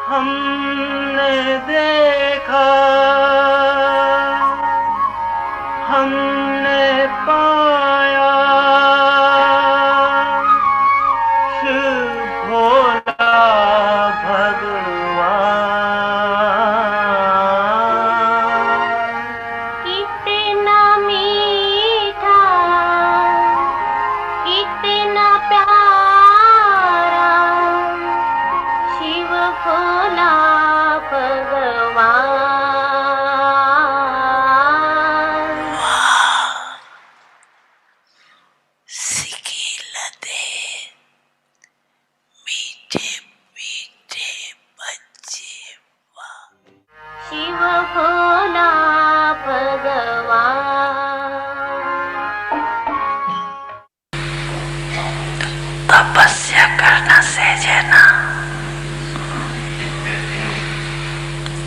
हमने देखा, हमने पाया, शिव भोला भगवान। कितना मीठा, कितना प्यारा, शिव भोला भगवान। सिखिलते मीठे मीठे बच्चे, शिव भोला भगवान। तपस्या करना सहज है ना,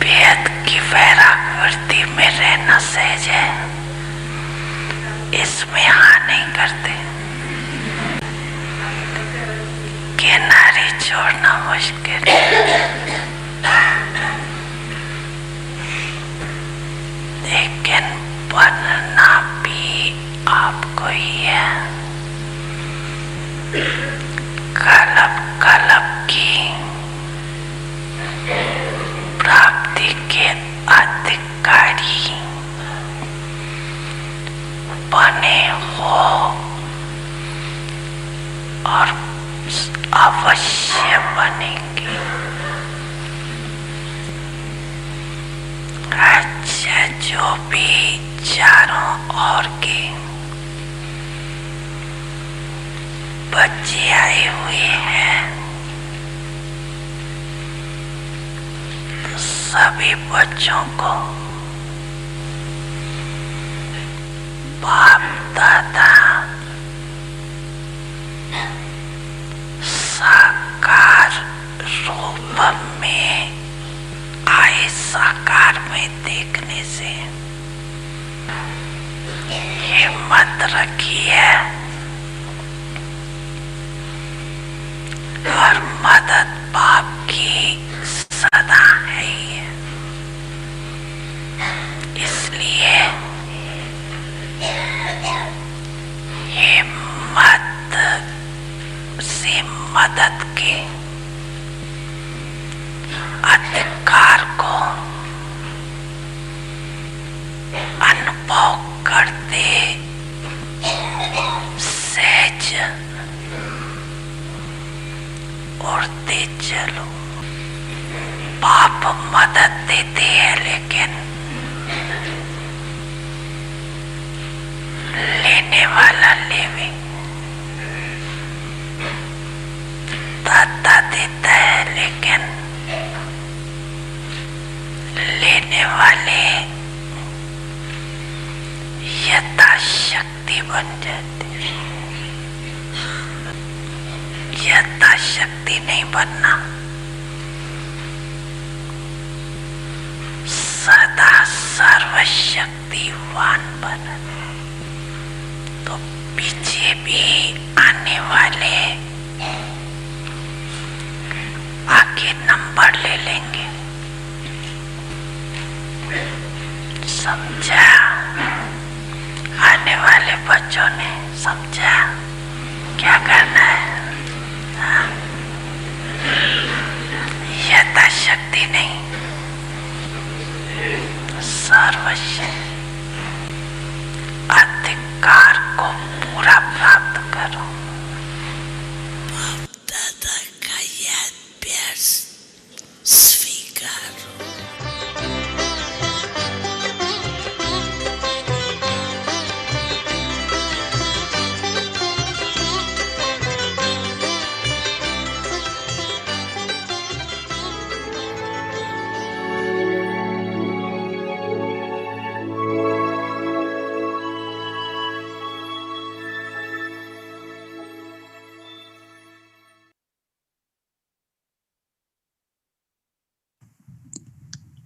वेद की वैराग वृत्ति में रहना सहज है, इसमें हाँ नहीं करते। किनारे छोड़ना मुश्किल, लेकिन बनना भी आपको ही है। कल्प कल्प की प्राप्ति के अधिकारी बने हो और अवश्य बनेंगे। अच्छा, जो भी चारों ओर के बच्चे आए हुए हैं, तो सभी बच्चों को बाप दादा साकार रूप में आए, साकार में देखने से हिम्मत रखी है और मदद बाप की सदा है ही है। इसलिए हिम्मत से मदद के अधिकार को अनुभव करते सहज उड़ते चलो। बाप मदद देते हैं, लेकिन लेने वाला लेवे। दाता देता है, लेकिन लेने वाले यथाशक्ति बन जाते। यथाशक्ति नहीं बनना, सदा सर्वशक्तिवान बनना। तो पीछे भी आने वाले आगे नंबर ले लेंगे। समझा? आने वाले बच्चों ने समझा क्या करना है? यथाशक्ति नहीं, सर्वशक्ति अधिकार को पूरा प्राप्त करो। दादा का याद प्यार स्वीकारो।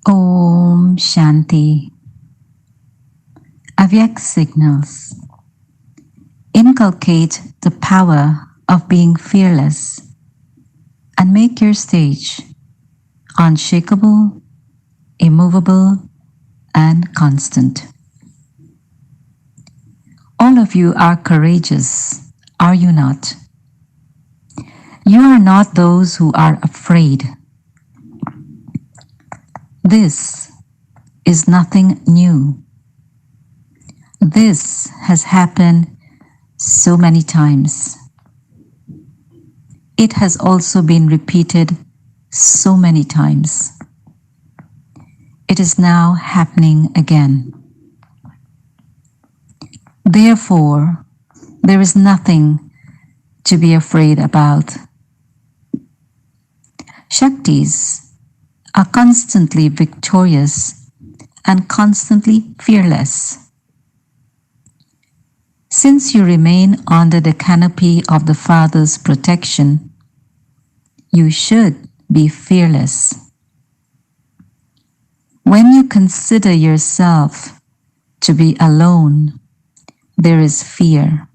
Om Shanti. Avyak signals. Inculcate the power of being fearless and make your stage unshakable, immovable, and constant. All of you are courageous, are you not? You are not those who are afraid. This is nothing new. This has happened so many times. It has also been repeated so many times. It is now happening again. Therefore, there is nothing to be afraid about. Shaktis are constantly victorious and constantly fearless. Since you remain under the canopy of the Father's protection, you should be fearless. When you consider yourself to be alone, there is fear.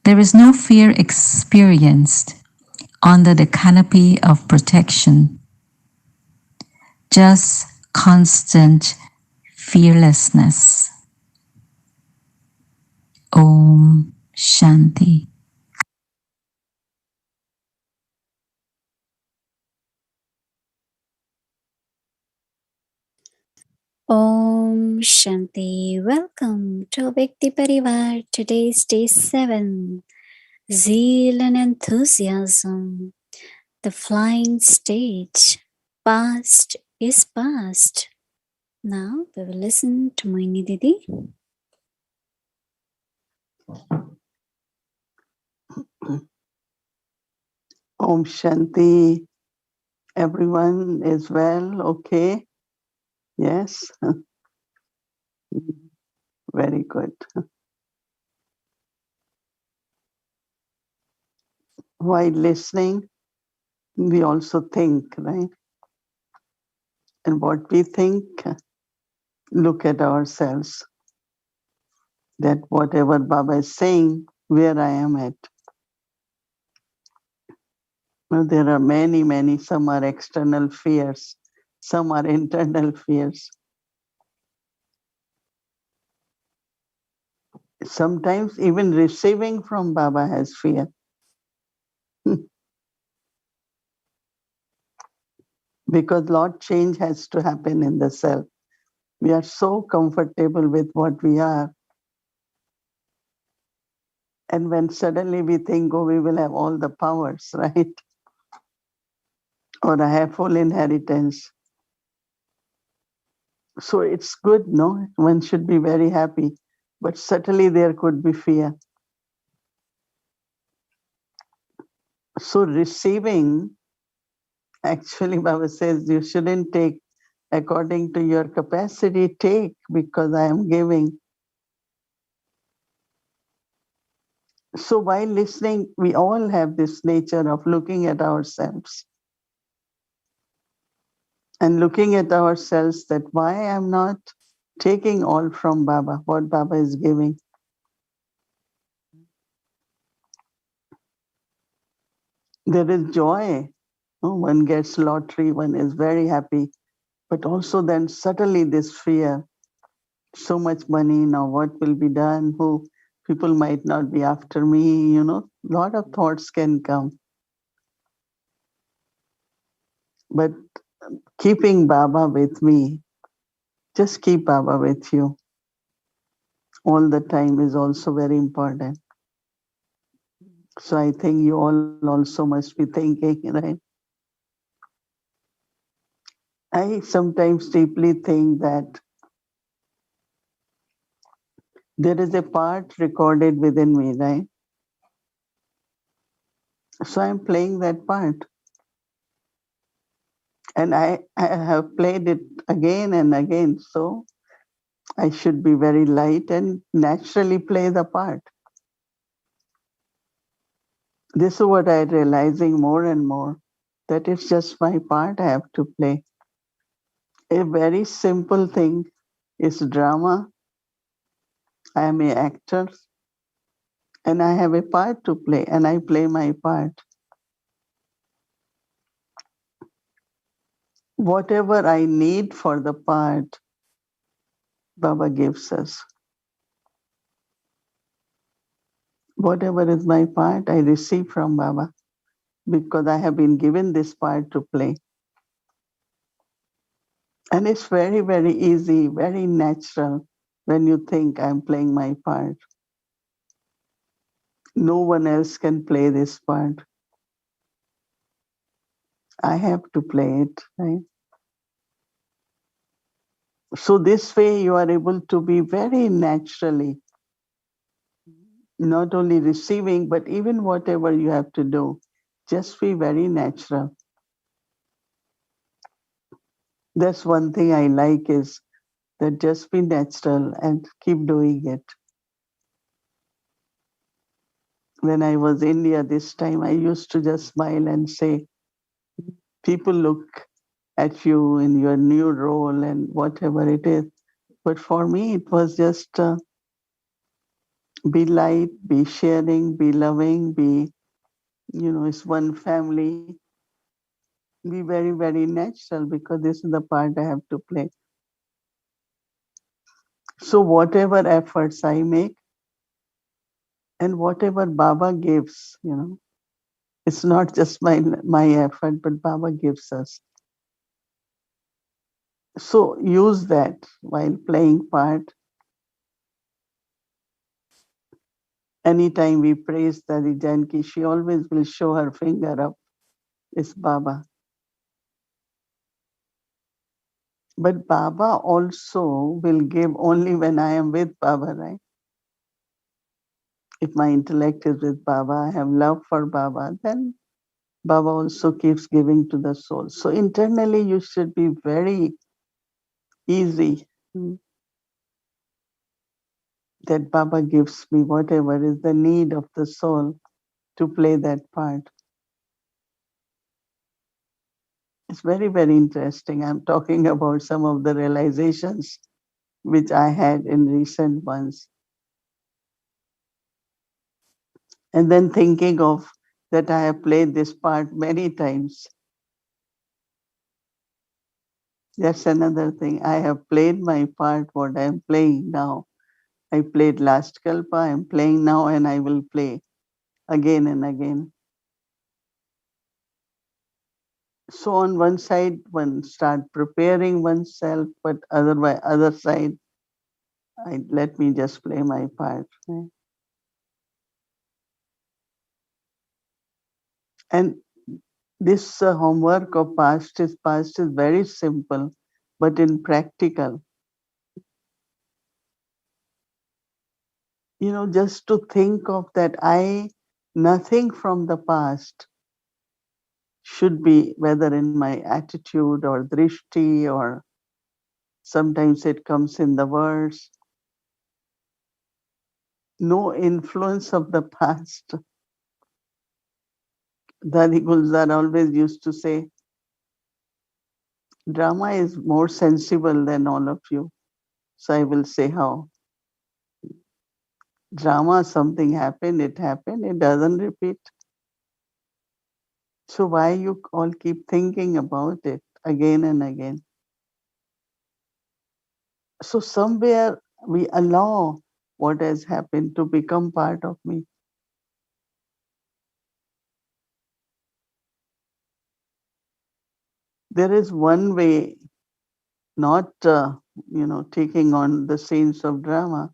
There is no fear experienced under the canopy of protection, just constant fearlessness. Om Shanti. Om Shanti. Welcome to Bhakti Parivar. Today's day 7. Zeal and enthusiasm. The flying stage. Past is past. Now we will listen to Mohini Didi. Om Shanti. Everyone is well, okay? Yes? Very good. While listening, we also think, right? And what we think, look at ourselves. That whatever Baba is saying, where I am at. Well, there are many, many. Some are external fears. Some are internal fears. Sometimes even receiving from Baba has fear. Because lot change has to happen in the self. We are so comfortable with what we are. And when suddenly we think, oh, we will have all the powers, right? Or I have full inheritance. So it's good, no? One should be very happy. But certainly there could be fear. So receiving, actually Baba says, you shouldn't take according to your capacity, take because I am giving. So while listening, we all have this nature of looking at ourselves. And looking at ourselves that why I'm not taking all from Baba, what Baba is giving. There is joy. Oh, one gets lottery, one is very happy. But also then suddenly this fear, so much money, now what will be done? Who people might not be after me, lot of thoughts can come. But keeping Baba with me, just keep Baba with you all the time is also very important. So I think you all also must be thinking, right? I sometimes deeply think that there is a part recorded within me, right? So I'm playing that part. And I have played it again and again. So I should be very light and naturally play the part. This is what I'm realizing more and more, that it's just my part I have to play. A very simple thing is drama. I am an actor and I have a part to play and I play my part. whatever I need for the part, Baba gives us. Whatever is my part, I receive from Baba because I have been given this part to play. And it's very, very easy, very natural when you think I'm playing my part. No one else can play this part. I have to play it, right? So this way you are able to be very naturally, not only receiving, but even whatever you have to do, just be very natural. That's one thing I like is that just be natural and keep doing it. When I was in India this time, I used to just smile and say, people look at you in your new role and whatever it is. But for me, it was just be light, be sharing, be loving, be, it's one family. Be very, very natural because this is the part I have to play. So whatever efforts I make and whatever Baba gives, it's not just my effort, but Baba gives us. So use that while playing part. Anytime we praise Dadi Janki, she always will show her finger up. It's Baba. But Baba also will give only when I am with Baba, right? If my intellect is with Baba, I have love for Baba, then Baba also keeps giving to the soul. So internally, you should be very easy that Baba gives me whatever is the need of the soul to play that part. It's very, very interesting. I'm talking about some of the realizations which I had in recent months. And then thinking of that I have played this part many times. That's another thing. I have played my part, what I am playing now. I played last Kalpa, I am playing now, and I will play again and again. So on one side, one start preparing oneself, but other side, let me just play my part. Right? And this homework of past is very simple, but in practical. Just to think of that nothing from the past should be, whether in my attitude or drishti, or sometimes it comes in the words, no influence of the past. Dadi Gulzar always used to say, drama is more sensible than all of you. So I will say how. Drama, something happened, it doesn't repeat. So why you all keep thinking about it again and again? So somewhere we allow what has happened to become part of me. There is one way, not taking on the scenes of drama,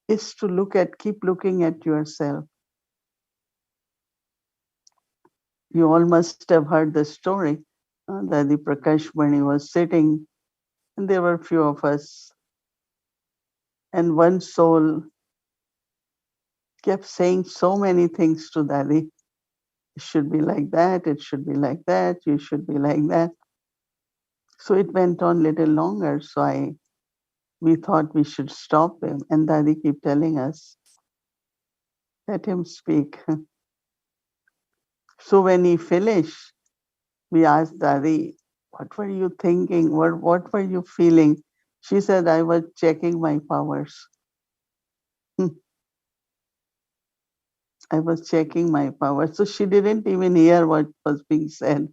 is to keep looking at yourself. You all must have heard the story that the Prakash Mani was sitting, and there were few of us, and one soul kept saying so many things to Dadi. It should be like that, it should be like that, you should be like that. So it went on little longer. So we thought we should stop him. And Dadi keep telling us, let him speak. So when he finished, we asked Dadi, what were you thinking? What were you feeling? She said, I was checking my powers. I was checking my powers. So she didn't even hear what was being said.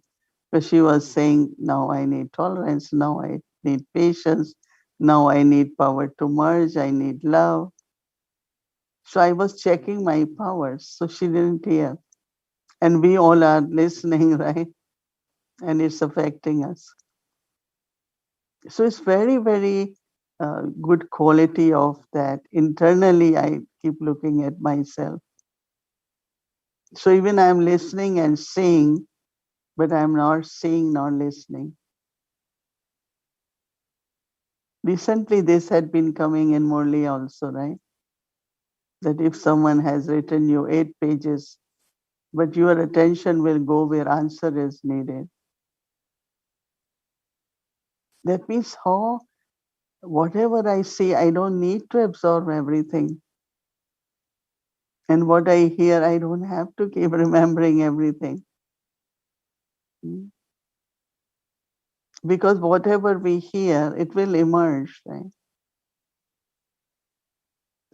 Because she was saying, now I need tolerance, now I need patience, now I need power to merge, I need love. So I was checking my powers, so she didn't hear. And we all are listening, right? And it's affecting us. So it's very, very good quality of that. Internally, I keep looking at myself. So even I'm listening and seeing, but I'm not seeing nor listening. Recently, this had been coming in Murli also, right? That if someone has written you 8 pages, but your attention will go where answer is needed. That means how, whatever I see, I don't need to absorb everything. And what I hear, I don't have to keep remembering everything. Because whatever we hear, it will emerge, right?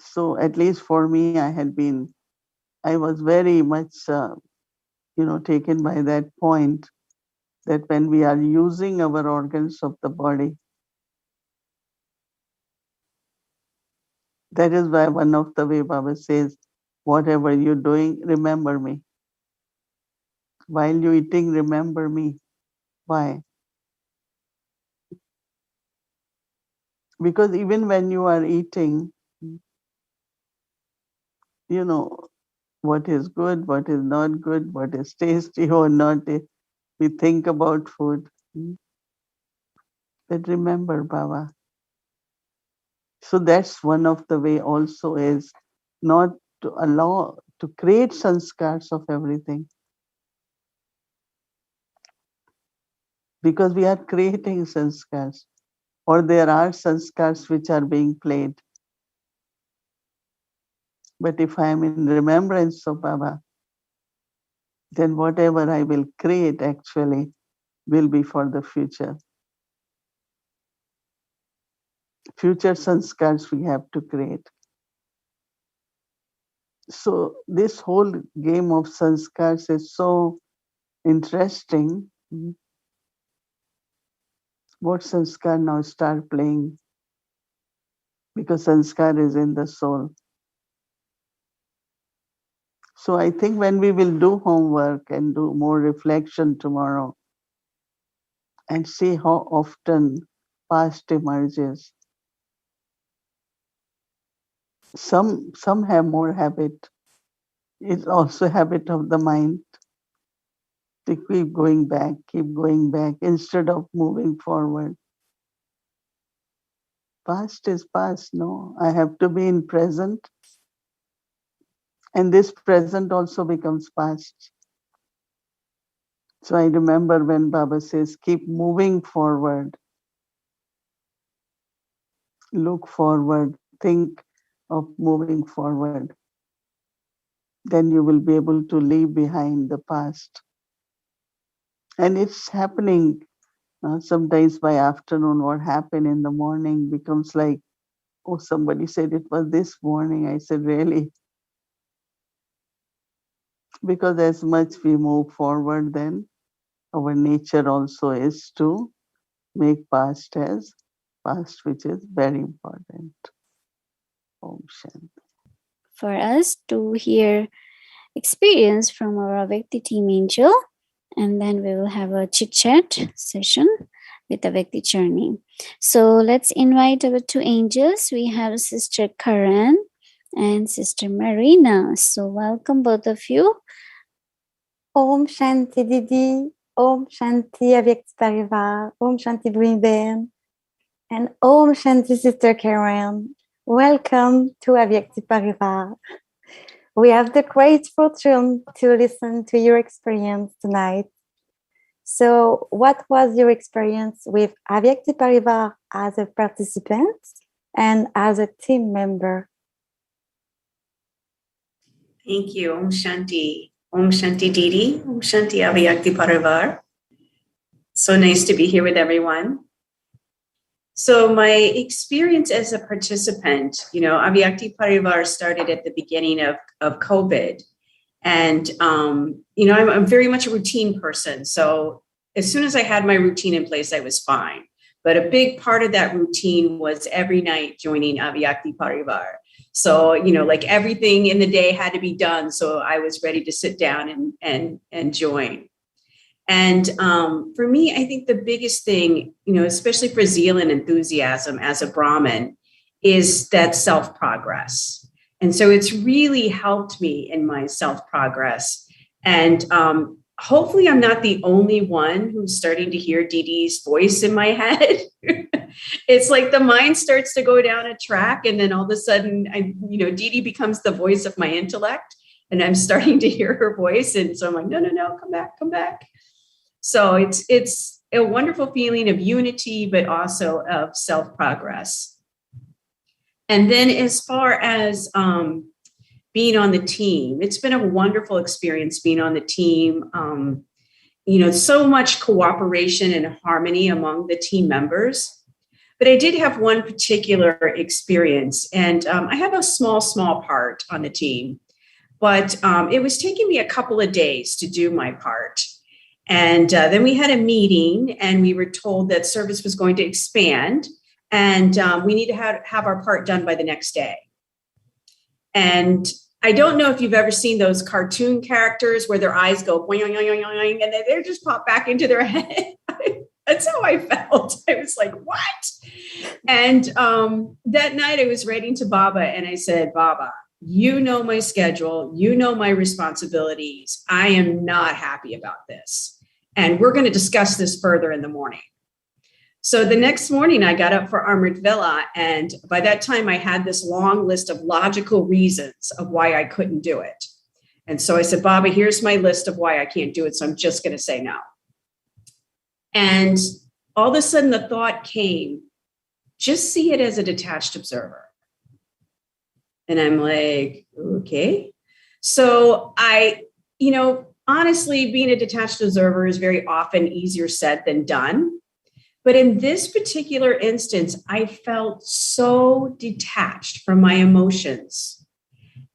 So at least for me, I was very much, taken by that point that when we are using our organs of the body, that is why one of the way Baba says, whatever you're doing, remember me. While you're eating, remember me. Why? Because even when you are eating, you know, what is good, what is not good, what is tasty or not. We think about food. But remember, Baba. So that's one of the way also is not to allow, to create sanskars of everything. Because we are creating sanskars. Or there are sanskars which are being played. But if I am in remembrance of Baba, then whatever I will create actually will be for the future. Future sanskars we have to create. So this whole game of sanskars is so interesting. What sanskar now start playing? Because sanskar is in the soul. So I think when we will do homework and do more reflection tomorrow and see how often past emerges. Some have more habit. It's also habit of the mind to keep going back instead of moving forward. Past is past, no. I have to be in present. And this present also becomes past. So I remember when Baba says, keep moving forward. Look forward, think of moving forward. Then you will be able to leave behind the past. And it's happening sometimes by afternoon. What happened in the morning becomes like, oh, somebody said it was this morning. I said, really? Because as much we move forward, then our nature also is to make past as past, which is very important. Om Shanti. For us to hear experience from our Vyakti team angel, and then we will have a chit chat session with the Vyakti journey. So let's invite our 2 angels. We have Sister Karan and Sister Marina. So welcome both of you. Om Shanti Didi, Om Shanti Avyakti Parivar, Om Shanti Brinben, and Om Shanti Sister Karen. Welcome to Avyakti Parivar. We have the great fortune to listen to your experience tonight. So what was your experience with Avyakti Parivar as a participant and as a team member? Thank you. Om Shanti. Om Shanti Didi. Om Shanti Avyakti Parivar. So nice to be here with everyone. So my experience as a participant, Avyakti Parivar started at the beginning of COVID. And, I'm very much a routine person. So as soon as I had my routine in place, I was fine. But a big part of that routine was every night joining Avyakti Parivar. So, like everything in the day had to be done. So I was ready to sit down and join. And for me, I think the biggest thing, especially for zeal and enthusiasm as a Brahmin, is that self-progress. And so it's really helped me in my self-progress. And hopefully I'm not the only one who's starting to hear Didi's voice in my head. It's like the mind starts to go down a track, and then all of a sudden, Didi becomes the voice of my intellect, and I'm starting to hear her voice. And so I'm like, no, come back. So it's a wonderful feeling of unity, but also of self-progress. And then as far as being on the team, it's been a wonderful experience being on the team. So much cooperation and harmony among the team members. But I did have one particular experience, and I have a small part on the team, but it was taking me a couple of days to do my part. And then we had a meeting, and we were told that service was going to expand, and we need to have our part done by the next day. And I don't know if you've ever seen those cartoon characters where their eyes go boing, boing, boing, boing, and they just pop back into their head. That's how I felt. I was like, what? And that night I was writing to Baba, and I said, Baba, you know my schedule, you know my responsibilities. I am not happy about this. And we're going to discuss this further in the morning. So the next morning I got up for Amrit Vela, and by that time I had this long list of logical reasons of why I couldn't do it. And so I said, Baba, here's my list of why I can't do it. So I'm just going to say no. And all of a sudden the thought came, just see it as a detached observer. And I'm like, okay. So I, honestly, being a detached observer is very often easier said than done. But in this particular instance, I felt so detached from my emotions.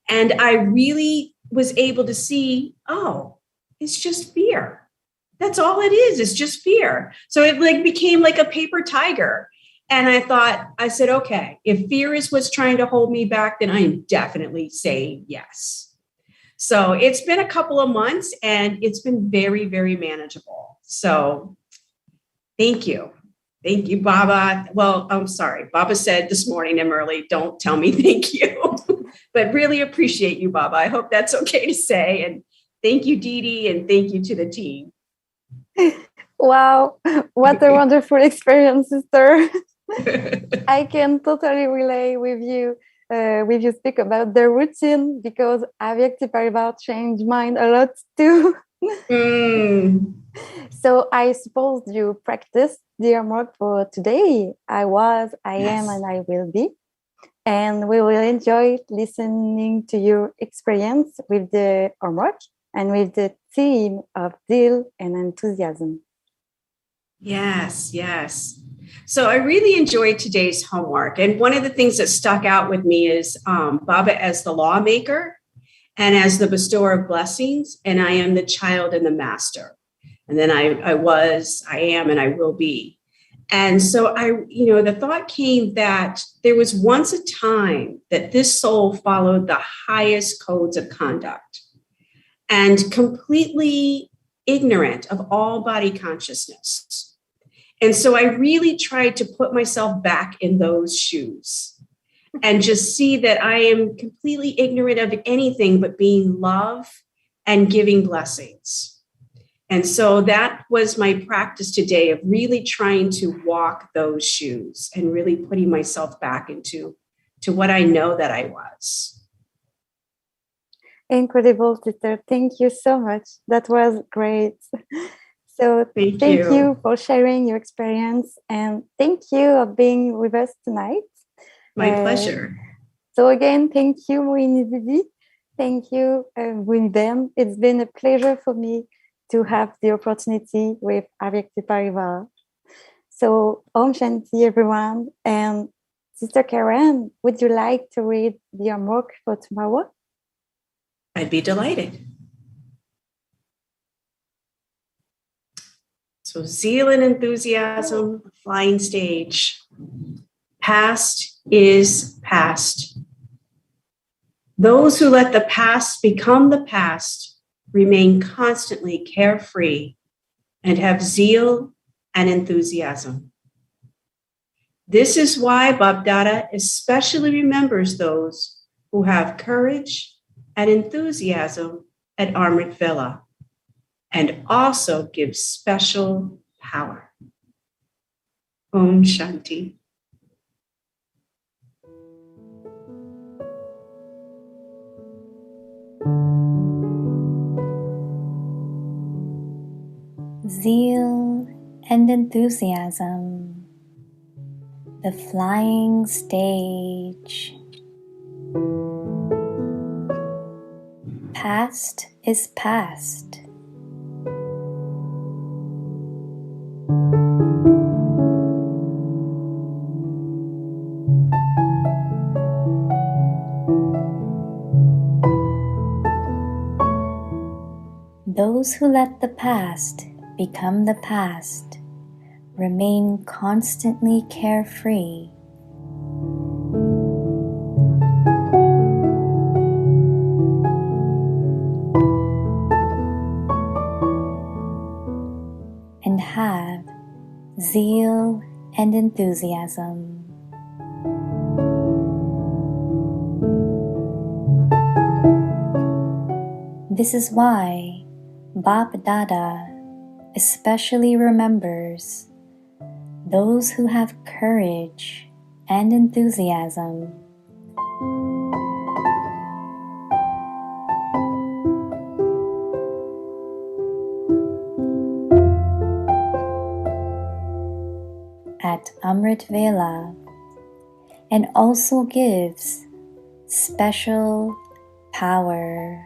And I really was able to see, oh, it's just fear. That's all it is. It's just fear. So it became like a paper tiger. And I said, okay, if fear is what's trying to hold me back, then I am definitely saying yes. So it's been a couple of months, and it's been very, very manageable. So thank you. Thank you, Baba. Well, I'm sorry. Baba said this morning I'm early. Don't tell me thank you, but really appreciate you, Baba. I hope that's okay to say. And thank you, Didi, and thank you to the team. Wow, what a wonderful experience, sister. I can totally relate with you speak about the routine, because Avyakti Parivar changed mine a lot too. So I suppose you practiced the homework for today. I am, and I will be. And we will enjoy listening to your experience with the homework and with the theme of zeal and enthusiasm. Yes. So I really enjoyed today's homework. And one of the things that stuck out with me is Baba as the lawmaker and as the bestower of blessings. And I am the child and the master. And then I am, and I will be. And so the thought came that there was once a time that this soul followed the highest codes of conduct and completely ignorant of all body consciousness. And so I really tried to put myself back in those shoes and just see that I am completely ignorant of anything but being love and giving blessings. And so that was my practice today of really trying to walk those shoes and really putting myself back into what I know that I was. Incredible, sister. Thank you so much. That was great. So thank you for sharing your experience, and thank you for being with us tonight. My pleasure. So again, thank you, Mohini Didi. Thank you, Remembrance. It's been a pleasure for me to have the opportunity with Avyakti Parivar. So Om Shanti, everyone. And Sister Karen, would you like to read the homework for tomorrow? I'd be delighted. So So zeal and enthusiasm, flying stage. Past is past. Those who let the past become the past remain constantly carefree and have zeal and enthusiasm. This is why Babdada especially remembers those who have courage and enthusiasm at Amrit Vela, and also gives special power. Om Shanti. Zeal and enthusiasm, the flying stage. Past is past. Those who let the past become the past remain constantly carefree. And have zeal and enthusiasm. This is why Bap Dada especially remembers those who have courage and enthusiasm. At Amrit Vela, and also gives special power.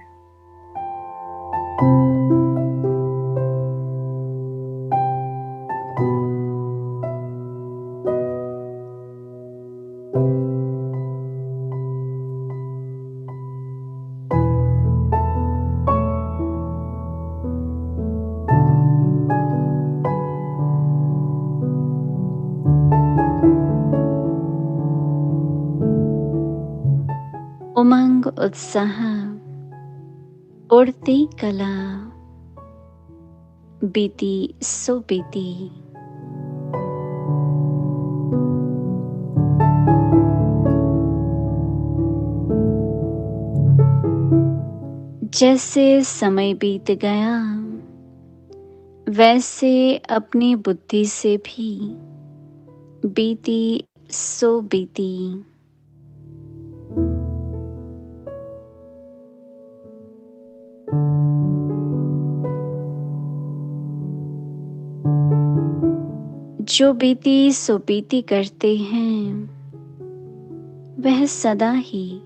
उमंग उत्साह उड़ती कला बीती सो बीती। जैसे समय बीत गया वैसे अपनी बुद्धि से भी बीती सो बीती। जो बीती सो बीती करते हैं वह सदा ही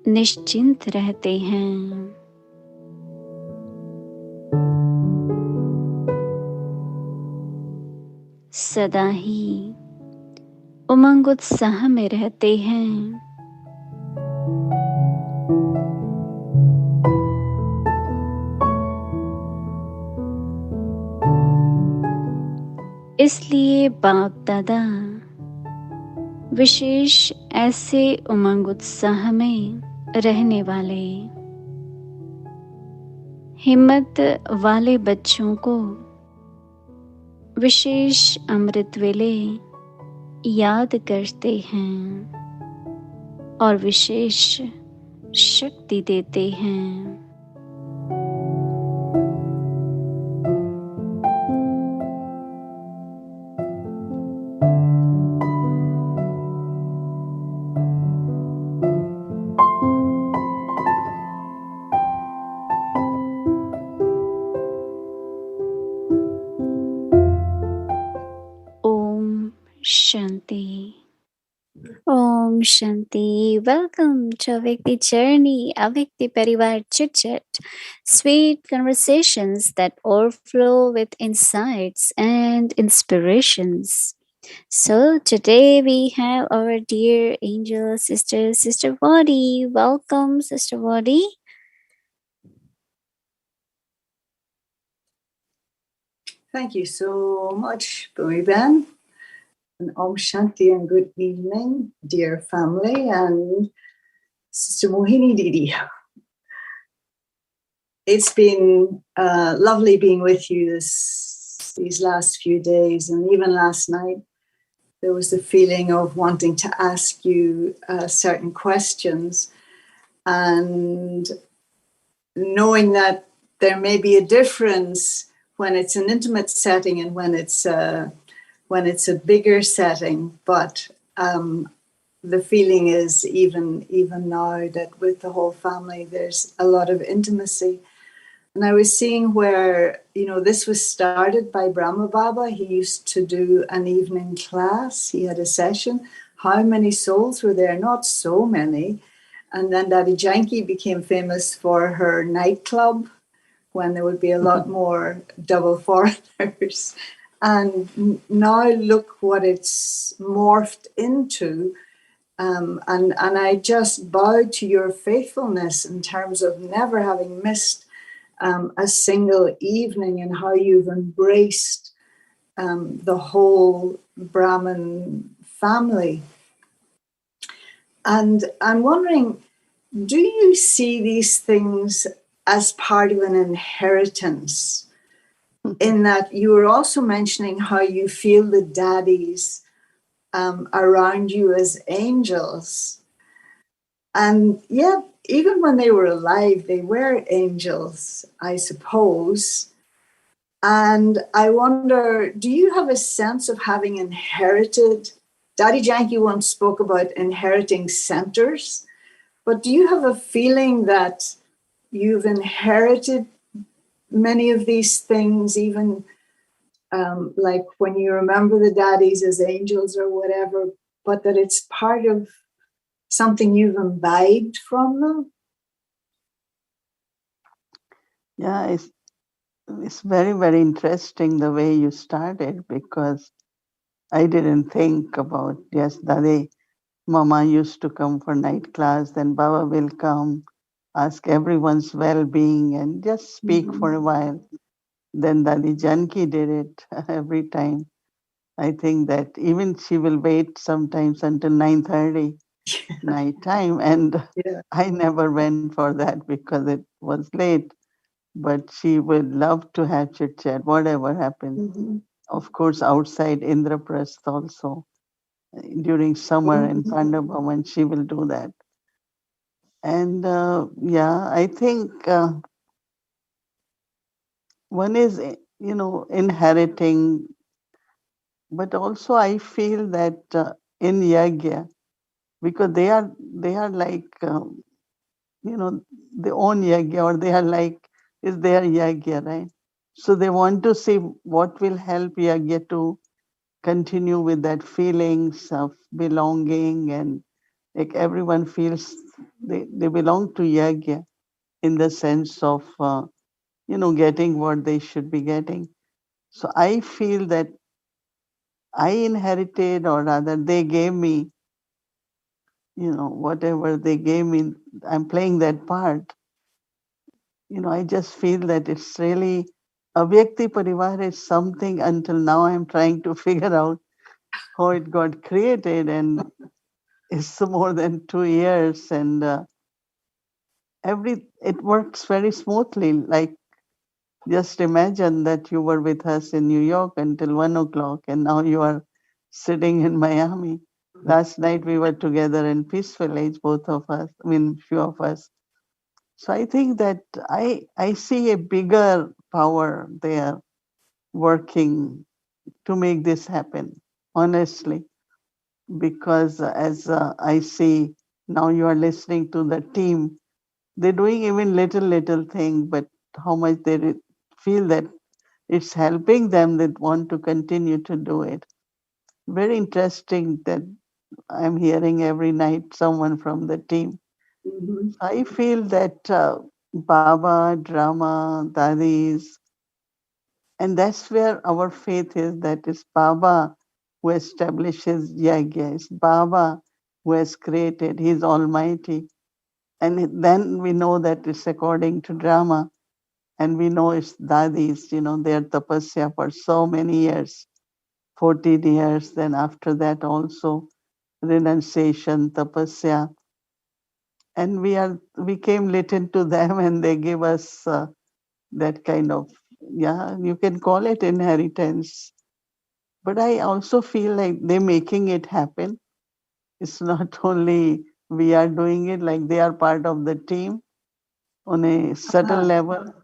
निश्चिंत रहते हैं। सदा ही उमंग उत्साह में रहते हैं। इसलिए बाप दादा विशेष ऐसे उमंग उत्साह में रहने वाले हिम्मत वाले बच्चों को विशेष अमृत वेले याद करते हैं और विशेष शक्ति देते हैं। Shanti. Om Shanti. Welcome to Avyakti Journey, Avyakti Parivar Chit Chat. Sweet conversations that overflow with insights and inspirations. So today we have our dear angel sister, Sister Vadi. Welcome, Sister Vadi. Thank you so much, Ben. And Om Shanti and good evening, dear family and Sister Mohini Didi. It's been lovely being with you these last few days, and even last night. There was the feeling of wanting to ask you certain questions, and knowing that there may be a difference when it's an intimate setting and when it's a bigger setting, but the feeling is even now that with the whole family there's a lot of intimacy. And I was seeing where, this was started by Brahma Baba. He used to do an evening class. He had a session. How many souls were there? Not so many. And then Daddy Janki became famous for her nightclub, when there would be a lot more double foreigners. And now look what it's morphed into. And I just bow to your faithfulness in terms of never having missed a single evening, and how you've embraced the whole Brahmin family. And I'm wondering, do you see these things as part of an inheritance? In that you were also mentioning how you feel the daddies around you as angels. And yeah, even when they were alive, they were angels, I suppose. And I wonder, do you have a sense of having inherited? Daddy Janki once spoke about inheriting centers, but do you have a feeling that you've inherited many of these things, even like when you remember the daddies as angels or whatever, but that it's part of something you've imbibed from them? Yeah, it's very, very interesting the way you started, because I didn't think about, yes, Dade, Mama used to come for night class, then Baba will come, ask everyone's well-being and just speak for a while. Then Dadi Janki did it every time. I think that even she will wait sometimes until 9:30 night time, and I never went for that because it was late. But she would love to have chit chat, whatever happens. Of course, outside Indraprasth also during summer in Pandavaman, she will do that. And yeah, I think one is, inheriting, but also I feel that in yagya, because they are like, they own yagya, or they are like, is their yagya, right? So they want to see what will help yagya to continue with that feelings of belonging, and like everyone feels they belong to yagya in the sense of getting what they should be getting. So I feel that I inherited, or rather they gave me, whatever they gave me, I'm playing that part. I just feel that it's really, Avyakti Parivar is something until now I'm trying to figure out how it got created, and it's more than 2 years, and it works very smoothly. Like, just imagine that you were with us in New York until 1 o'clock, and now you are sitting in Miami. Last night we were together in Peace Village, both of us, few of us. So I think that I see a bigger power there working to make this happen, honestly, because as I see now, you are listening to the team, they're doing even little thing, but how much they feel that it's helping them, that want to continue to do it. Very interesting that I'm hearing every night someone from the team. I feel that Baba, drama, dadis, and that's where our faith is, that it's Baba who establishes yagya, it's Baba who has created, he's almighty. And then we know that it's according to drama. And we know it's dadis, their tapasya for so many years, 14 years. Then after that also renunciation, tapasya. And we came little to them, and they give us that kind of, you can call it inheritance. But I also feel like they're making it happen. It's not only we are doing it, like they are part of the team on a subtle level,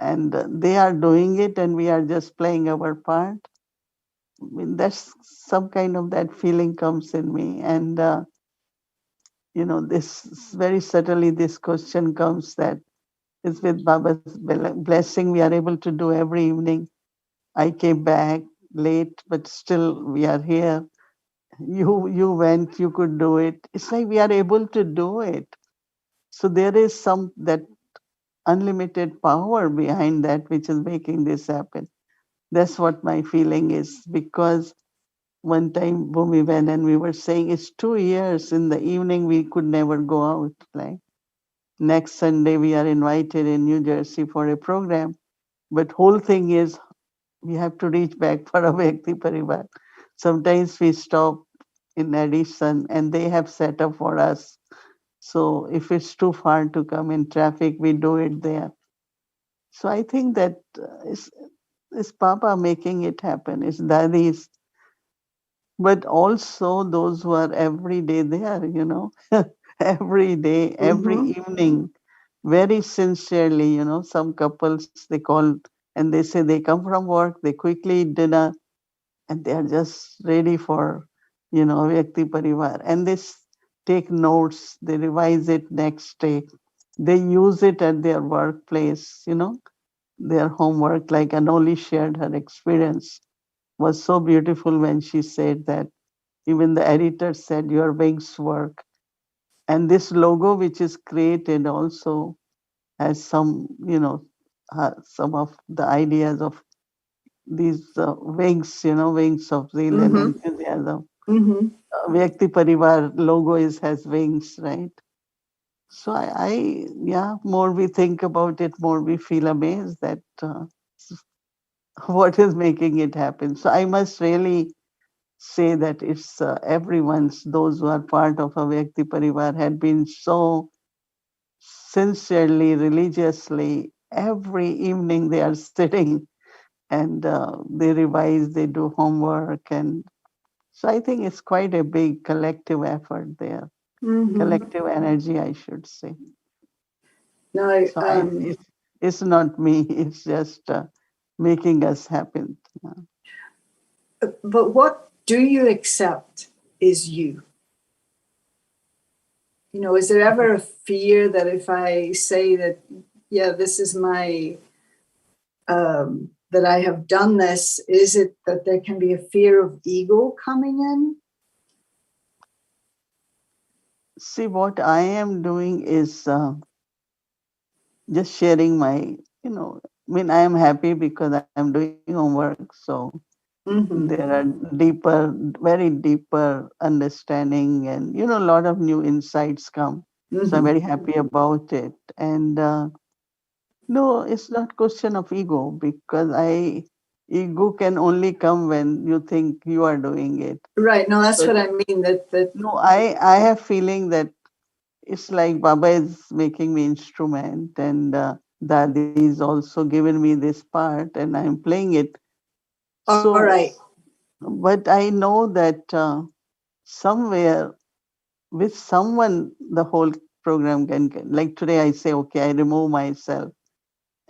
and they are doing it, and we are just playing our part. I mean, that's some kind of that feeling comes in me. And, this very subtly, this question comes that it's with Baba's blessing, we are able to do every evening. I came back late, but still we are here. You went, you could do it. It's like we are able to do it. So there is some that unlimited power behind that which is making this happen. That's what my feeling is. Because one time Bhumi went and we were saying it's 2 years in the evening we could never go out. Like next Sunday we are invited in New Jersey for a program. But whole thing is we have to reach back for a Vyakti Parivar. Sometimes we stop in addition and they have set up for us. So if it's too far to come in traffic, we do it there. So I think that is Papa making it happen. It's daddies, but also those who are every day there, every day, every evening, very sincerely, some couples they call and they say they come from work, they quickly eat dinner, and they are just ready for, Vyakti Parivar. And they take notes, they revise it next day. They use it at their workplace, their homework. Like Anoli shared her experience was so beautiful when she said that even the editor said your wings work. And this logo which is created also has some, some of the ideas of these wings, wings of zeal and enthusiasm. Vyakti Parivar logo has wings, right? So more we think about it, more we feel amazed that what is making it happen. So I must really say that it's everyone's, those who are part of a Vyakti Parivar had been so sincerely, religiously, every evening they are sitting and they revise, they do homework. And so I think it's quite a big collective effort there, collective energy, I should say. No, So it's not me, it's just making us happen. But what do you accept is you? Is there ever a fear that if I say that, this is my, that I have done this, is it that there can be a fear of ego coming in? See, what I am doing is just sharing my, I am happy because I'm doing homework. So there are very deeper understanding and, a lot of new insights come. So I'm very happy about it. And no, it's not question of ego because ego can only come when you think you are doing it. Right. No, that's what I mean. No, I have feeling that it's like Baba is making me instrument and Dadi is also given me this part and I'm playing it. So, all right. But I know that somewhere with someone the whole program can, like today I say, okay, I remove myself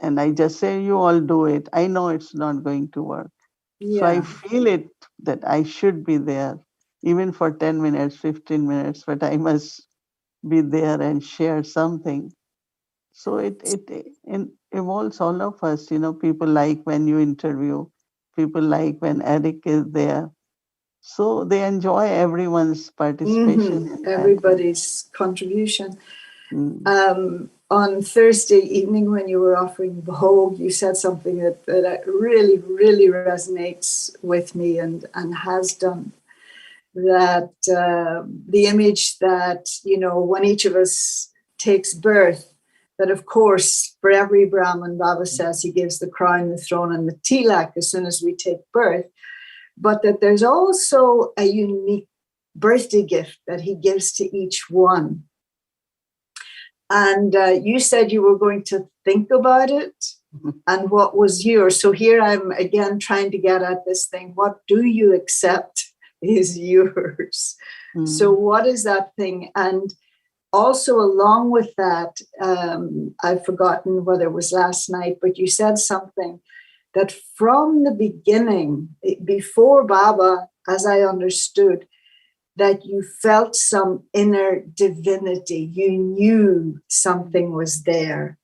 and I just say, you all do it. I know it's not going to work. Yeah. So I feel it that I should be there, even for 10 minutes, 15 minutes, but I must be there and share something. So it involves all of us, people like when you interview, people like when Eric is there. So they enjoy everyone's participation. Everybody's contribution. On Thursday evening when you were offering Bhog, you said something that really, really resonates with me and has done. That the image that, when each of us takes birth, that of course, for every Brahmin, Baba says he gives the crown, the throne, and the tilak as soon as we take birth, but that there's also a unique birthday gift that he gives to each one. And you said you were going to think about it and what was yours. So here I'm again trying to get at this thing. What do you accept is yours? So what is that thing? And also along with that, I've forgotten whether it was last night, but you said something that from the beginning, before Baba, as I understood, that you felt some inner divinity. You knew something was there.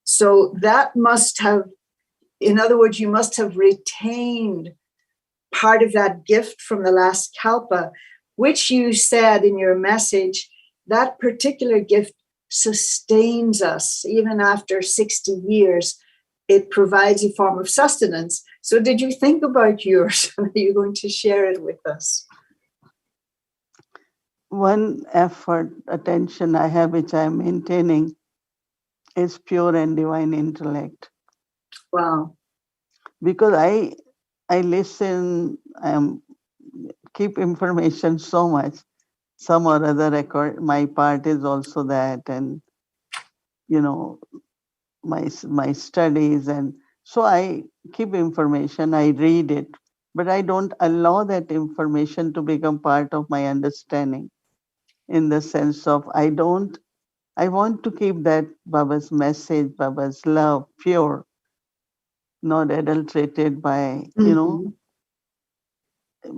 So that must have, in other words, you must have retained part of that gift from the last Kalpa, which you said in your message, that particular gift sustains us even after 60 years. It provides a form of sustenance. So did you think about yours? Are you going to share it with us? One effort, attention I have, which I am maintaining, is pure and divine intellect. Wow. Because I listen, keep information so much. Some or other record, my part is also that, and my studies, and so I keep information, I read it, but I don't allow that information to become part of my understanding, in the sense of I want to keep that Baba's message, Baba's love pure, not adulterated by,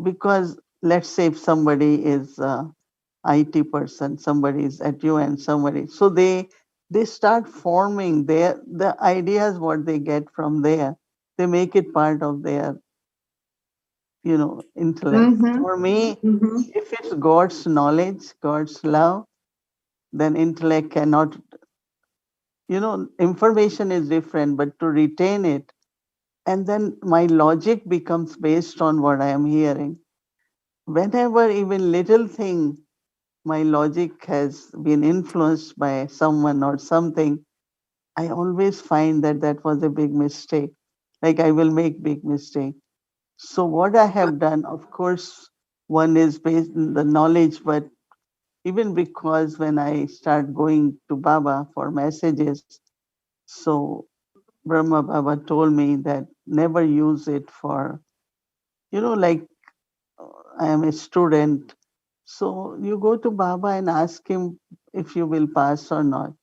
because let's say if somebody is IT person, somebody is at UN, somebody, so they start forming the ideas what they get from there, they make it part of their intellect. For me, if it's God's knowledge, God's love, then intellect cannot, information is different, but to retain it, and then my logic becomes based on what I am hearing. Whenever even little thing, my logic has been influenced by someone or something, I always find that that was a big mistake. Like I will make big mistake. So what I have done, of course, one is based on the knowledge, but even because when I start going to Baba for messages, so Brahma Baba told me that never use it for, like I am a student. So you go to Baba and ask him if you will pass or not.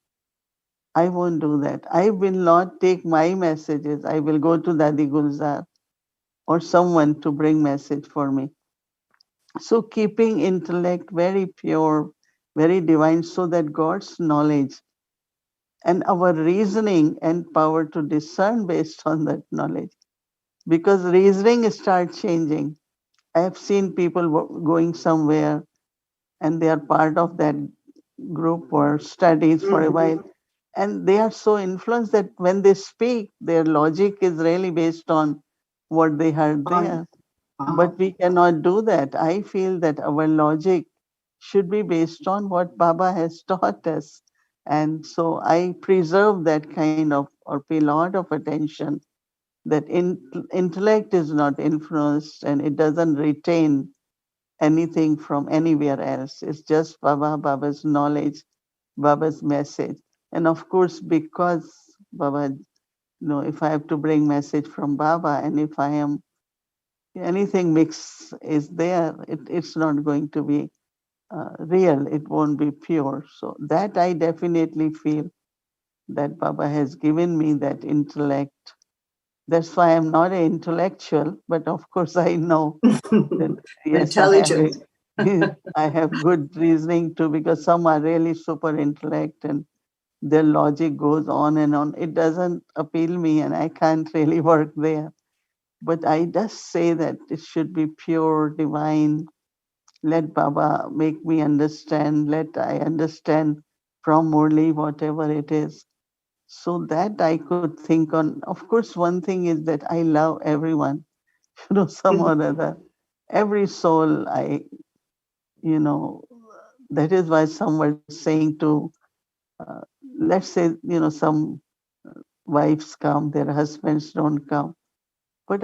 I won't do that. I will not take my messages. I will go to Dadi Gulzar or someone to bring message for me. So keeping intellect very pure, very divine, so that God's knowledge and our reasoning and power to discern based on that knowledge. Because reasoning start changing. I have seen people going somewhere and they are part of that group or studies for a while, and they are so influenced that when they speak, their logic is really based on what they heard there. But we cannot do that. I feel that our logic should be based on what Baba has taught us. And so I preserve that kind of, or pay a lot of attention, that intellect is not influenced and it doesn't retain anything from anywhere else. It's just Baba's knowledge, Baba's message. And of course, because Baba, if I have to bring message from Baba, and if I am anything mix is there, it's not going to be real. It won't be pure. So that I definitely feel that Baba has given me that intellect. That's why I'm not an intellectual, but of course I know that yes, Intelligent. I have good reasoning too, because some are really super intellect and their logic goes on and on. It doesn't appeal me and I can't really work there. But I just say that it should be pure, divine. Let Baba make me understand. Let I understand from Murli, whatever it is. So that I could think on. Of course, one thing is that I love everyone, some or other. Every soul, you know, that is why some were saying to uh, let's say, some wives come, their husbands don't come. But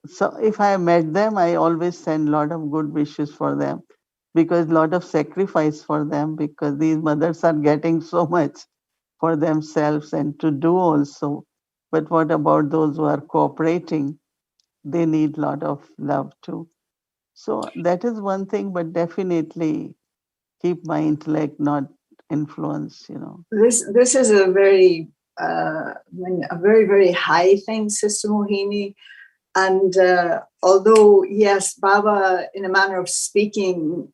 so if I met them, I always send a lot of good wishes for them, because a lot of sacrifice for them, because these mothers are getting so much for themselves and to do also. But what about those who are cooperating? They need a lot of love too. So that is one thing, but definitely keep my intellect not influence. This is a very high thing, Sister Mohini. And although, yes, Baba, in a manner of speaking,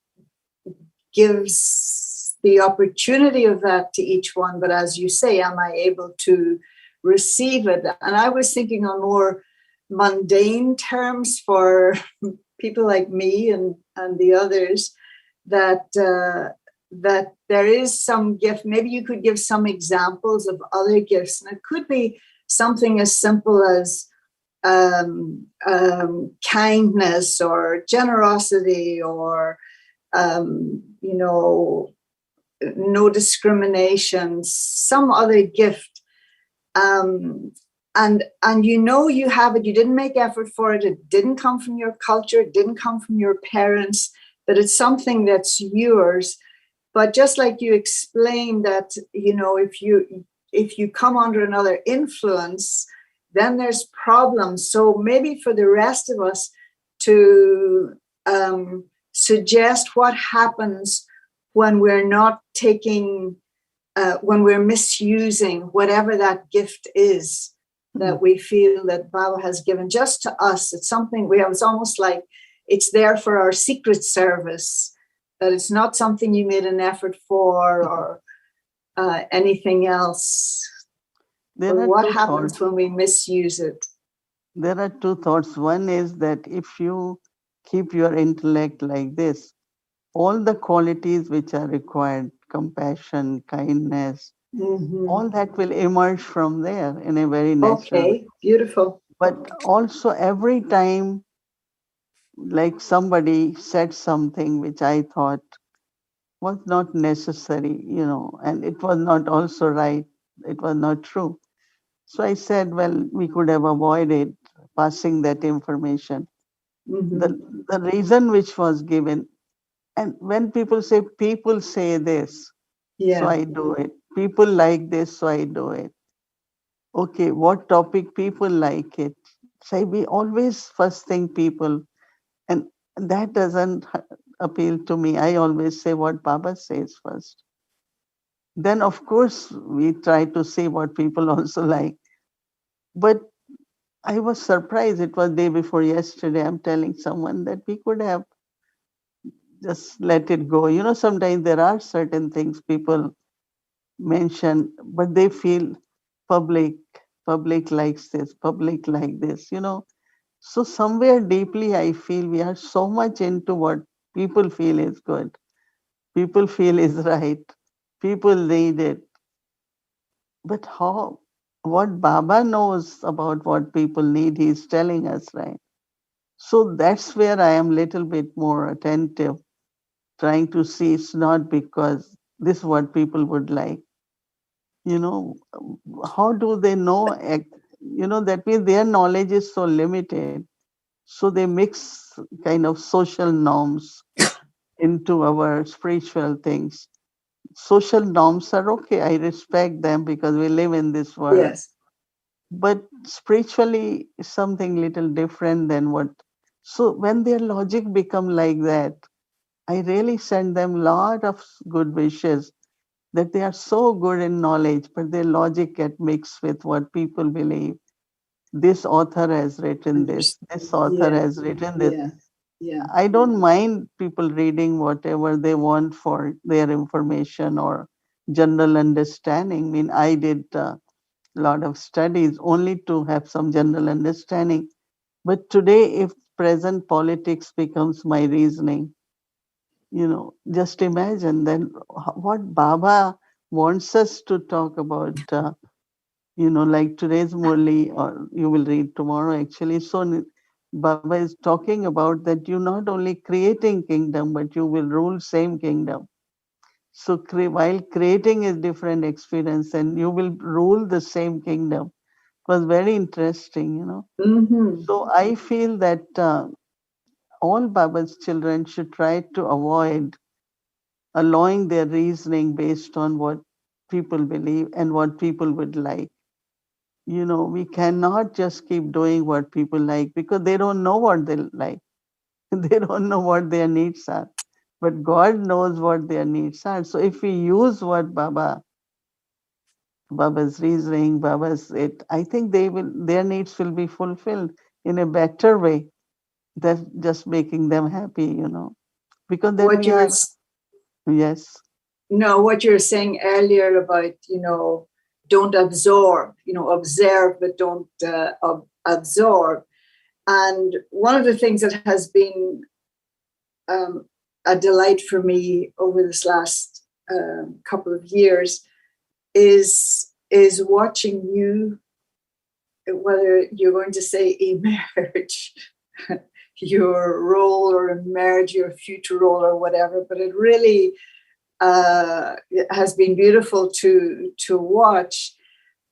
gives the opportunity of that to each one, but as you say, am I able to receive it? And I was thinking on more mundane terms for people like me and the others, that that there is some gift. Maybe you could give some examples of other gifts, and it could be something as simple as kindness or generosity, or no discrimination, some other gift. And you have it, you didn't make effort for it, it didn't come from your culture, it didn't come from your parents, that it's something that's yours. But just like you explained that, if you come under another influence, then there's problems. So maybe for the rest of us to suggest what happens when we're not taking, when we're misusing whatever that gift is that we feel that Baba has given just to us. It's something we have. It's almost like it's there for our secret service, that it's not something you made an effort for or anything else. But what happens when we misuse it? There are two thoughts. One is that if you keep your intellect like this, all the qualities which are required, compassion, kindness, all that will emerge from there in a very natural way. Beautiful. But also every time, like somebody said something which I thought was not necessary, and it was not also right, it was not true. So I said, well, we could have avoided passing that information. The reason which was given, and when people say this, so I do it. People like this, so I do it. Okay, what topic people like it? Say we always first think people, and that doesn't appeal to me. I always say what Baba says first. Then, of course, we try to see what people also like. But I was surprised. It was day before yesterday. I'm telling someone that we could have just let it go. Sometimes there are certain things people mention, but they feel public, public likes this, public like this. So somewhere deeply, I feel we are so much into what people feel is good, people feel is right, people need it. But what Baba knows about what people need, he's telling us, right? So that's where I am little bit more attentive, trying to see it's not because this is what people would like. How do they know? That means their knowledge is so limited. So they mix kind of social norms into our spiritual things. Social norms are okay. I respect them because we live in this world. Yes. But spiritually, something little different than what. So when their logic become like that, I really send them lot of good wishes, that they are so good in knowledge, but their logic get mixed with what people believe. This author has written this. This author has written this. I don't mind people reading whatever they want for their information or general understanding. I mean, I did a lot of studies only to have some general understanding. But today, if present politics becomes my reasoning, just imagine then what Baba wants us to talk about, like today's Murli, or you will read tomorrow actually. So Baba is talking about that you're not only creating kingdom, but you will rule same kingdom. So while creating a different experience and you will rule the same kingdom. It was very interesting, you know. Mm-hmm. So I feel that all Baba's children should try to avoid allowing their reasoning based on what people believe and what people would like. You know, we cannot just keep doing what people like because they don't know what they like. They don't know what their needs are. But God knows what their needs are. So if we use what Baba's reasoning, Baba's it, I think their needs will be fulfilled in a better way than just making them happy, you know. Because then What we you were have, yes, no, what you were saying earlier about, don't absorb, observe, but don't absorb. And one of the things that has been a delight for me over this last couple of years is watching you, whether you're going to say emerge your role or emerge your future role or whatever, but it really it has been beautiful to watch.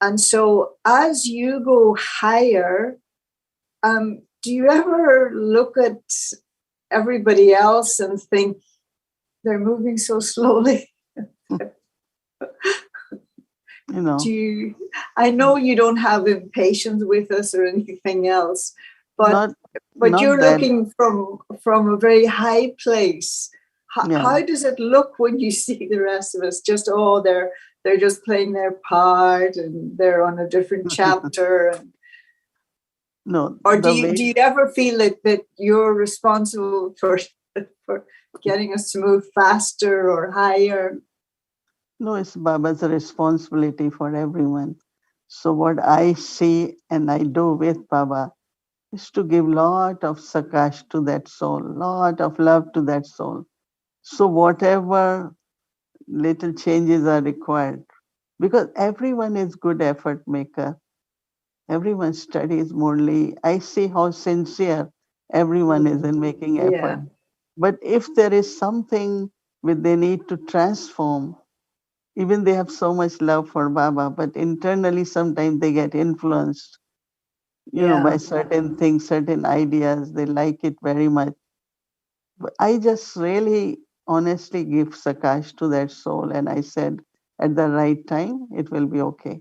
And so as you go higher, do you ever look at everybody else and think they're moving so slowly? I know you don't have impatience with us or anything else, but you're that. looking from a very high place. How does it look when you see the rest of us? Just they're just playing their part and they're on a different chapter. No. Or do you ever feel that you're responsible for getting us to move faster or higher? No, it's Baba's responsibility for everyone. So what I see and I do with Baba is to give lot of sakash to that soul, lot of love to that soul. So whatever little changes are required, because everyone is good effort maker. Everyone studies morely. I see how sincere everyone is in making effort. Yeah. But if there is something which they need to transform, even they have so much love for Baba, but internally sometimes they get influenced, by certain things, certain ideas. They like it very much. But I just really honestly give sakash to that soul, and I said, at the right time, it will be okay.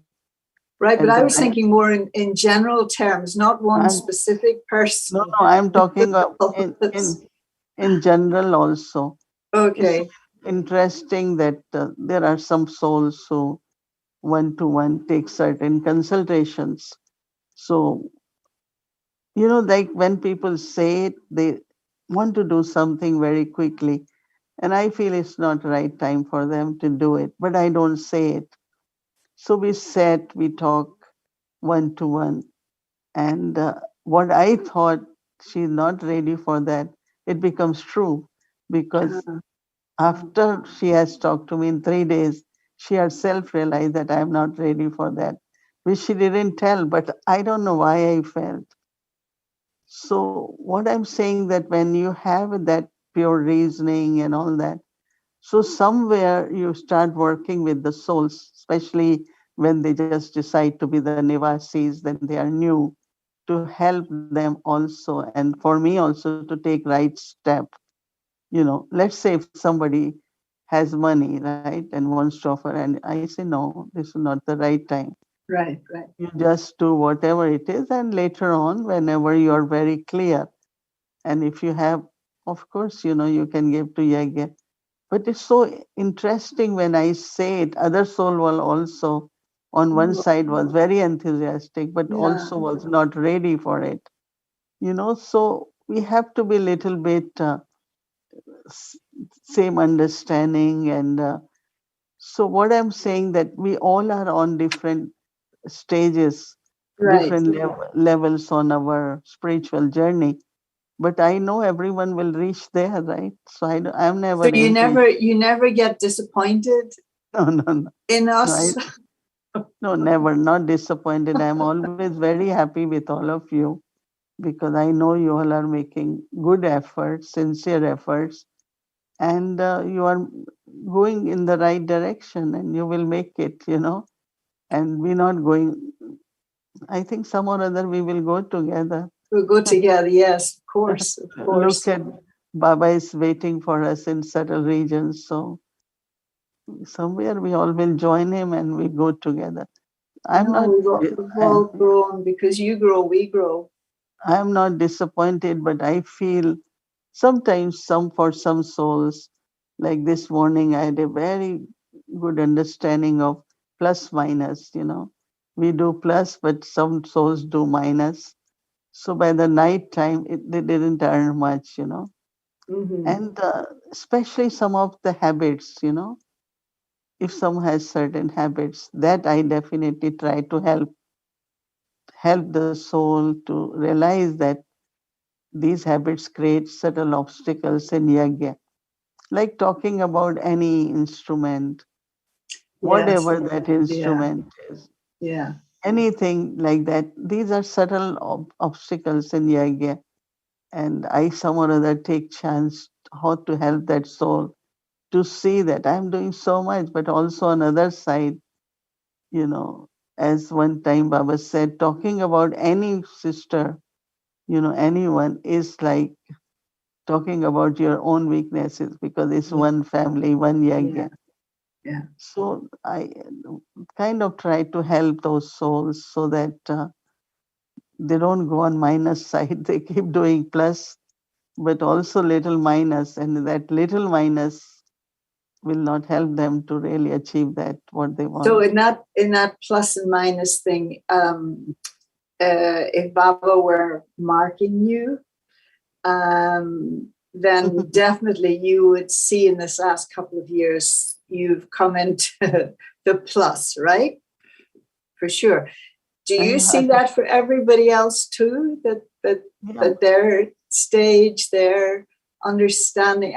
Right, but I was thinking more in general terms, not one specific person. No, I'm talking in general also. Okay. It's interesting that there are some souls who one-to-one take certain consultations. So, like when people say it, they want to do something very quickly. And I feel it's not right time for them to do it, but I don't say it. So we sit, we talk one-to-one. And what I thought she's not ready for that, it becomes true because after she has talked to me in 3 days, she herself realized that I'm not ready for that, which she didn't tell, but I don't know why I felt. So what I'm saying that when you have that pure reasoning and all that, so somewhere you start working with the souls, especially when they just decide to be the nivasis, then they are new, to help them also, and for me also to take right step. Let's say if somebody has money, right, and wants to offer, and I say, no, this is not the right time. Right. You just do whatever it is, and later on, whenever you are very clear, and if you have, of course, you can give to Yagya. But it's so interesting when I say it, other soul will also, on one side, was very enthusiastic, but also was not ready for it. So we have to be a little bit same understanding. And so what I'm saying that we all are on different stages, different levels on our spiritual journey. But I know everyone will reach there, right? So I'm never. So you never get disappointed. No. In us. No, never. Not disappointed. I'm always very happy with all of you because I know you all are making good efforts, sincere efforts, and you are going in the right direction, and you will make it, and we're not going. I think some or other we will go together. We'll go together, yes, of course, of course. Look at Baba is waiting for us in subtle regions, so somewhere we all will join him and we go together. We've all grown, because you grow, we grow. I'm not disappointed, but I feel sometimes for some souls, like this morning, I had a very good understanding of plus minus, We do plus, but some souls do minus. So by the night time, they didn't earn much, Mm-hmm. And especially some of the habits, if some has certain habits, that I definitely try to help the soul to realize that these habits create subtle obstacles in yajna. Like talking about any instrument, whatever that instrument is, anything like that, these are subtle obstacles in yajna. And I some or other take chance how to help that soul to see that I'm doing so much, but also on other side, as one time Baba said, talking about any sister, anyone is like talking about your own weaknesses, because it's one family, one yajna. Yeah. So I kind of try to help those souls so that they don't go on minus side. They keep doing plus, but also little minus, and that little minus will not help them to really achieve that what they want. So in that plus and minus thing, if Baba were marking you, then definitely you would see in this last couple of years you've come into the plus, right? For sure. Do you see that for everybody else too? That their stage, their understanding,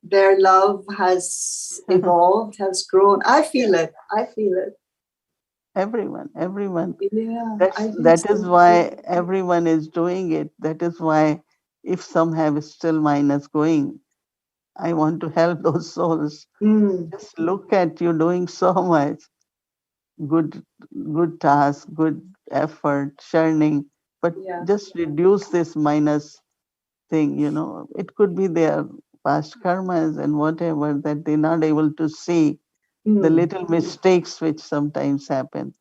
their love has evolved, has grown. I feel it. Everyone. Yeah. That is why everyone is doing it. That is why if some have still minus going, I want to help those souls. Just look at you doing so much good task, good effort, churning, but just reduce this minus thing, It could be their past karmas and whatever that they're not able to see the little mistakes which sometimes happen.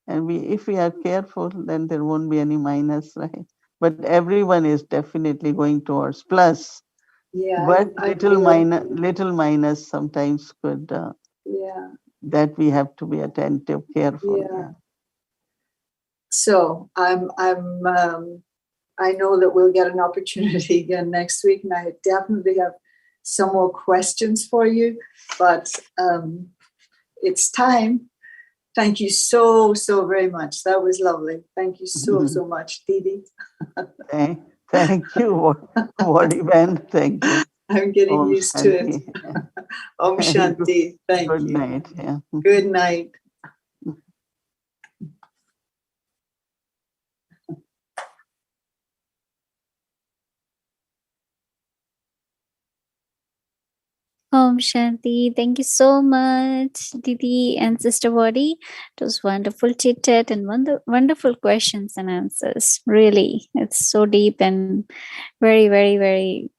And if we are careful, then there won't be any minus, right? But everyone is definitely going towards plus. Yeah. But little minus sometimes could. That we have to be attentive, careful. Yeah. So I know that we'll get an opportunity again next week, and I definitely have some more questions for you. But it's time. Thank you so very much. That was lovely. Thank you so much, Didi. Thank you, Vodiben. Thank you. I'm getting used to it. Om Shanti. Thank you. Good night. Yeah. Good night. Om Shanti. Thank you so much, Didi and Sister Wadi. It was wonderful chit chat and wonderful questions and answers. Really, it's so deep and very, very, very.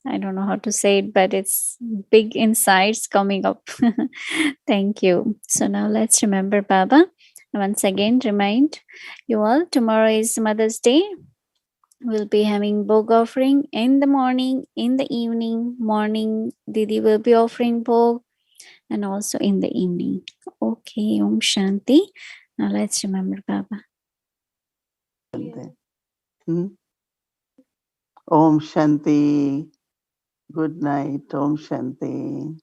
I don't know how to say it, but it's big insights coming up. Thank you. So now let's remember Baba. Once again, remind you all, tomorrow is Mother's Day. We'll be having bhog offering in the morning, in the evening. Morning, Didi will be offering bhog, and also in the evening. Okay, Om Shanti. Now let's remember Baba. Om Shanti. Good night. Om Shanti.